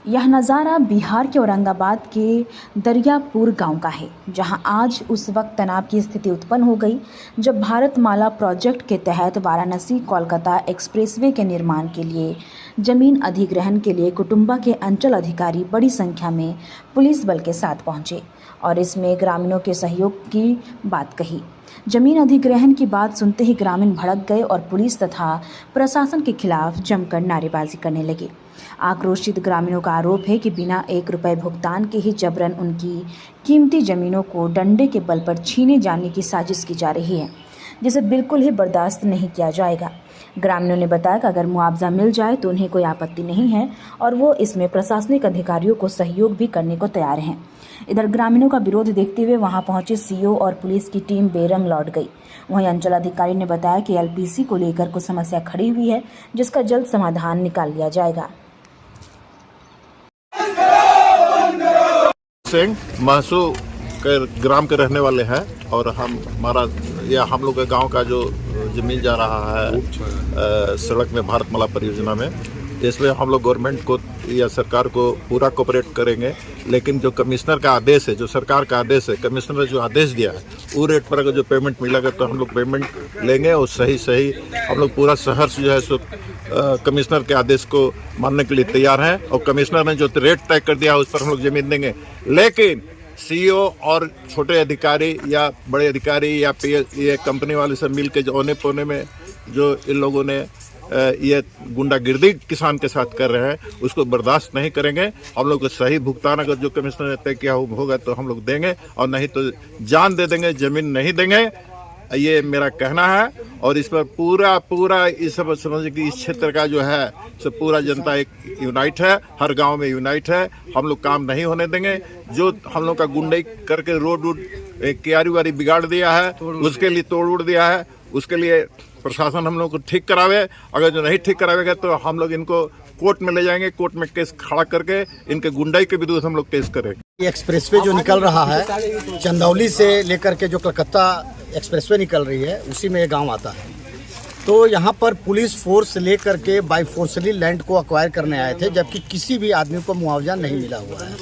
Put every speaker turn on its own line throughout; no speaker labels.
यह नज़ारा बिहार के औरंगाबाद के दरियापुर गांव का है, जहां आज उस वक्त तनाव की स्थिति उत्पन्न हो गई जब भारतमाला प्रोजेक्ट के तहत वाराणसी कोलकाता एक्सप्रेसवे के निर्माण के लिए जमीन अधिग्रहण के लिए कुटुंबा के अंचल अधिकारी बड़ी संख्या में पुलिस बल के साथ पहुंचे और इसमें ग्रामीणों के सहयोग की बात कही। जमीन अधिग्रहण की बात सुनते ही ग्रामीण भड़क गए और पुलिस तथा प्रशासन के खिलाफ जमकर नारेबाजी करने लगे। आक्रोशित ग्रामीणों का आरोप है कि बिना 1 रुपये भुगतान के ही जबरन उनकी कीमती जमीनों को डंडे के बल पर छीने जाने की साजिश की जा रही है, जिसे बिल्कुल ही बर्दाश्त नहीं किया जाएगा। ग्रामीणों ने बताया कि अगर मुआवजा मिल जाए तो उन्हें कोई आपत्ति नहीं है और वो इसमें प्रशासनिक अधिकारियों को सहयोग भी करने को तैयार हैं। इधर ग्रामीणों का विरोध देखते हुए वहां पहुंचे सीओ और पुलिस की टीम बेरंग लौट गई। वहीं अंचल अधिकारी ने बताया कि एलपीसी को लेकर कुछ समस्या खड़ी हुई है, जिसका जल्द समाधान निकाल लिया जाएगा।
सिंह महसू के ग्राम के रहने वाले हैं और हम लोग के गांव का जो जमीन जा रहा है सड़क में भारतमाला परियोजना में, इसमें हम लोग गवर्नमेंट को या सरकार को पूरा कोऑपरेट करेंगे। लेकिन जो कमिश्नर का आदेश है, जो सरकार का आदेश है, कमिश्नर ने जो आदेश दिया है वो रेट पर अगर जो पेमेंट मिलेगा तो हम लोग पेमेंट लेंगे और सही हम लोग पूरा शहर से जो है सो कमिश्नर के आदेश को मानने के लिए तैयार हैं और कमिश्नर ने जो रेट तय कर दिया उस पर हम लोग जमीन देंगे। लेकिन सीईओ और छोटे अधिकारी या बड़े अधिकारी या ये कंपनी वाले सब मिल के जो औने पौने में जो इन लोगों ने ये गुंडागिर्दी किसान के साथ कर रहे हैं, उसको बर्दाश्त नहीं करेंगे। हम लोग को सही भुगतान अगर जो कमिश्नर ने तय किया होगा तो हम लोग देंगे और नहीं तो जान दे देंगे, जमीन नहीं देंगे। ये मेरा कहना है और इस पर पूरा इस सब समझ कि इस क्षेत्र का जो है सब पूरा जनता एक यूनाइट है, हर गांव में यूनाइट है। हम लोग काम नहीं होने देंगे। जो हम लोग का गुंडाई करके रोड क्यारी वारी बिगाड़ दिया है, उसके लिए तोड़ दिया है, उसके लिए प्रशासन हम लोग को ठीक करावे। अगर जो नहीं ठीक करावेगा तो हम लोग इनको कोर्ट में ले जाएंगे, कोर्ट में केस खड़ा करके इनके गुंडाई के विरुद्ध हम लोग केस करेंगे।
ये एक्सप्रेसवे जो निकल रहा है चंदौली से लेकर के जो कलकत्ता एक्सप्रेसवे निकल रही है, उसी में ये गांव आता है। तो यहाँ पर पुलिस फोर्स लेकर के बाय फोर्सली लैंड को अक्वायर करने आए थे, जबकि किसी भी आदमी को मुआवजा नहीं मिला हुआ है।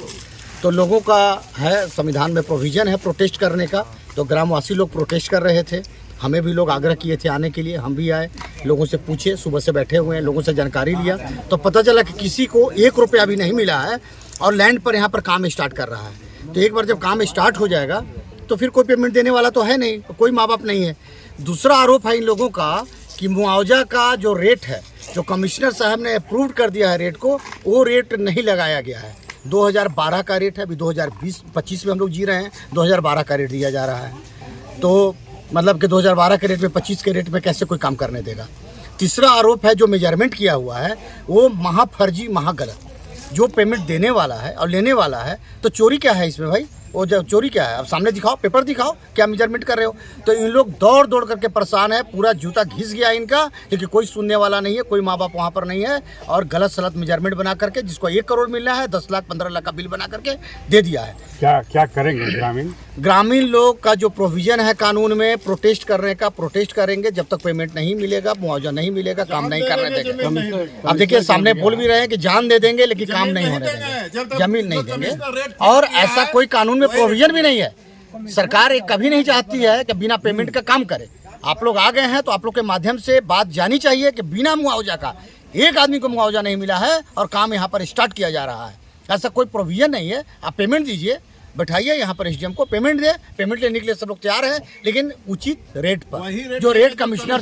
तो लोगों का है, संविधान में प्रोविजन है प्रोटेस्ट करने का, तो ग्रामवासी लोग प्रोटेस्ट कर रहे थे। हमें भी लोग आग्रह किए थे आने के लिए, हम भी आए, लोगों से पूछे, सुबह से बैठे हुए हैं, लोगों से जानकारी लिया तो पता चला कि किसी को 1 रुपया भी नहीं मिला है और लैंड पर यहाँ पर काम स्टार्ट कर रहा है। तो एक बार जब काम स्टार्ट हो जाएगा तो फिर कोई पेमेंट देने वाला तो है नहीं, कोई माँ बाप नहीं है। दूसरा आरोप है इन लोगों का कि मुआवजा का जो रेट है, जो कमिश्नर साहब ने अप्रूव कर दिया है रेट को, वो रेट नहीं लगाया गया है। 2012 का रेट है, अभी 2020-25 में हम लोग जी रहे हैं, 2012 का रेट दिया जा रहा है। तो मतलब कि 2012 के रेट में 25 के रेट में कैसे कोई काम करने देगा। तीसरा आरोप है जो मेजरमेंट किया हुआ है वो महाफर्जी, महागलत। जो पेमेंट देने वाला है और लेने वाला है, तो चोरी क्या है इसमें भाई? वो जो चोरी क्या है? अब सामने दिखाओ, पेपर दिखाओ, क्या मेजरमेंट कर रहे हो। तो इन लोग दौड़ करके परेशान है, पूरा जूता घिस गया इनका, लेकिन कोई सुनने वाला नहीं है, कोई माँ बाप वहाँ पर नहीं है। और गलत सलत मेजरमेंट बना करके जिसको 1 करोड़ मिलना है 10 लाख 15 लाख का बिल बना करके दे दिया है।
क्या करेंगे
ग्रामीण लोग का जो प्रोविजन है कानून में प्रोटेस्ट करने का, प्रोटेस्ट करेंगे। जब तक पेमेंट नहीं मिलेगा, मुआवजा नहीं मिलेगा, काम नहीं करने देंगे। अब देखिए सामने बोल भी रहे हैं कि जान दे देंगे लेकिन काम नहीं होने देंगे, जमीन नहीं देंगे। और ऐसा कोई कानून में प्रोविजन भी नहीं है। सरकार एक कभी नहीं चाहती है कि बिना पेमेंट का काम करे। आप लोग आ गए हैं तो आप लोग के माध्यम से बात जानी चाहिए कि बिना मुआवजा का एक आदमी को मुआवजा नहीं मिला है और काम यहाँ पर स्टार्ट किया जा रहा है। ऐसा कोई प्रोविजन नहीं है। आप पेमेंट दीजिए, बैठाइए यहाँ पर एसडीएम को, पेमेंट दे, पेमेंट लेने के लिए सब लोग तैयार हैं, लेकिन उचित रेट पर। जो रेट कमिश्नर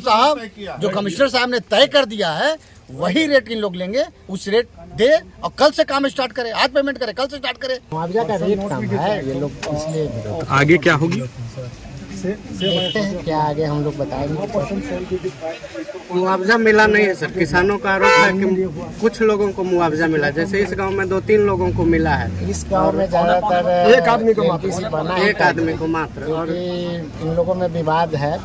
साहब ने तय कर दिया है वही रेट इन लोग लेंगे, उस रेट दे और कल से काम स्टार्ट करे। आज पेमेंट करे, कल से स्टार्ट करे।
मुआवजा का रेट कम है, ये लोग इसलिए
आगे क्या होगी
देखते हैं क्या आगे हम लोग बताएंगे।
मुआवजा मिला नहीं है सर। किसानों का आरोप है कि कुछ लोगों को मुआवजा मिला, जैसे इस गांव में 2-3 लोगों को मिला है।
इस गांव में ज्यादातर
एक आदमी को मात्र
और इन लोगों में विवाद है,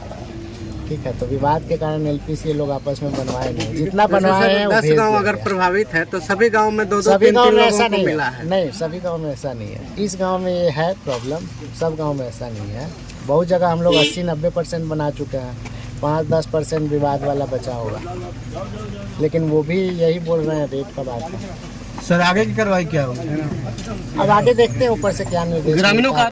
ठीक है। तो विवाद के कारण एलपीसी लोग आपस में बनवाए नहीं, जितना बनवाए हैं
10 गांव अगर प्रभावित है तो सभी गांव में 2-2
सभी गांव में ऐसा
लोगों को मिला है।
नहीं, सभी गांव में ऐसा नहीं है। इस गांव में ये है प्रॉब्लम, सब गांव में ऐसा नहीं है। बहुत जगह हम लोग 80-90% बना चुके हैं, 5-10% विवाद वाला बचा होगा, लेकिन वो भी यही बोल रहे हैं रेट का बात है।
सर आगे की कार्रवाई क्या होगी?
अब आगे देखते हैं ऊपर से क्या निर्देश
ग्रामीणों का